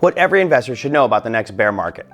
What every investor should know about the next bear market.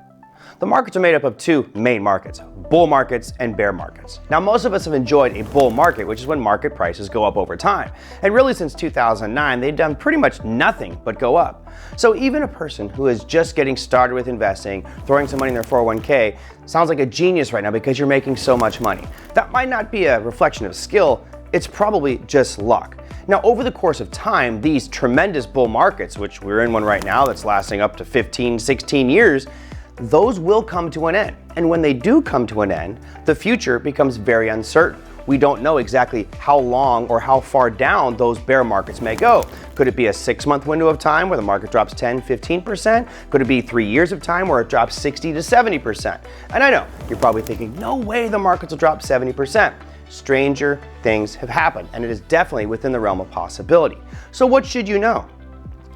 The markets are made up of two main markets, bull markets and bear markets. Now, most of us have enjoyed a bull market, which is when market prices go up over time. And really since 2009, they've done pretty much nothing but go up. So even a person who is just getting started with investing, throwing some money in their 401k, sounds like a genius right now because you're making so much money. That might not be a reflection of skill, it's probably just luck. Now, over the course of time, these tremendous bull markets, which we're in one right now that's lasting up to 15, 16 years, those will come to an end. And when they do come to an end, the future becomes very uncertain. We don't know exactly how long or how far down those bear markets may go. Could it be a 6-month window of time where the market drops 10, 15%? Could it be 3 years of time where it drops 60 to 70%? And I know you're probably thinking, no way the markets will drop 70%. Stranger things have happened, and it is definitely within the realm of possibility. So what should you know?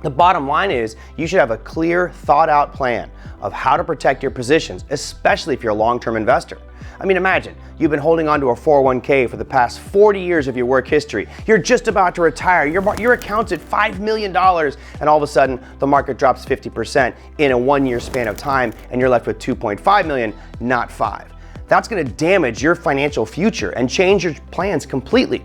The bottom line is you should have a clear, thought-out plan of how to protect your positions, especially if you're a long-term investor. I mean, imagine you've been holding on to a 401k for the past 40 years of your work history. You're just about to retire. Your account's at $5 million, and all of a sudden the market drops 50% in a 1-year span of time, and you're left with 2.5 million, not 5. That's going to damage your financial future and change your plans completely.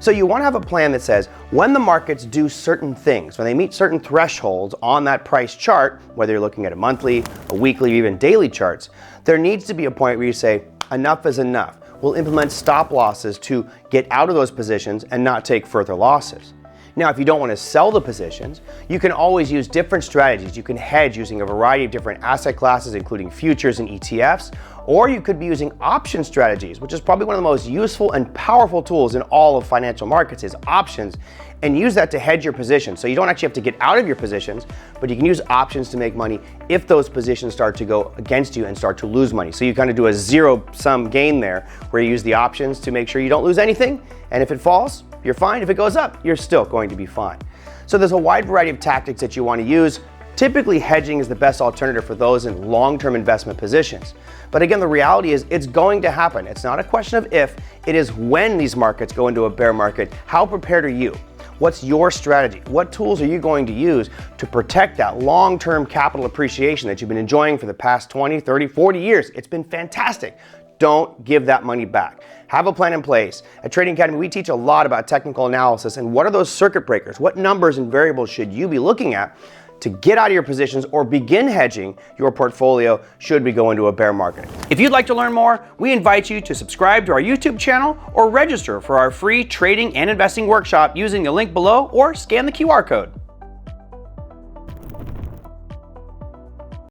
So you want to have a plan that says when the markets do certain things, when they meet certain thresholds on that price chart, whether you're looking at a monthly, a weekly, or even daily charts, there needs to be a point where you say, enough is enough. We'll implement stop losses to get out of those positions and not take further losses. Now, if you don't want to sell the positions, you can always use different strategies. You can hedge using a variety of different asset classes, including futures and ETFs, or you could be using option strategies, which is probably one of the most useful and powerful tools in all of financial markets is options, and use that to hedge your positions. So you don't actually have to get out of your positions, but you can use options to make money if those positions start to go against you and start to lose money. So you kind of do a zero-sum game there where you use the options to make sure you don't lose anything, and if it falls, you're fine. If it goes up, you're still going to be fine. So there's a wide variety of tactics that you want to use. Typically, hedging is the best alternative for those in long-term investment positions. But again, the reality is it's going to happen. It's not a question of if, it is when these markets go into a bear market. How prepared are you? What's your strategy? What tools are you going to use to protect that long-term capital appreciation that you've been enjoying for the past 20, 30, 40 years? It's been fantastic. Don't give that money back. Have a plan in place. At Trading Academy, we teach a lot about technical analysis and what are those circuit breakers? What numbers and variables should you be looking at to get out of your positions or begin hedging your portfolio should we go into a bear market. If you'd like to learn more, we invite you to subscribe to our YouTube channel or register for our free trading and investing workshop using the link below or scan the QR code.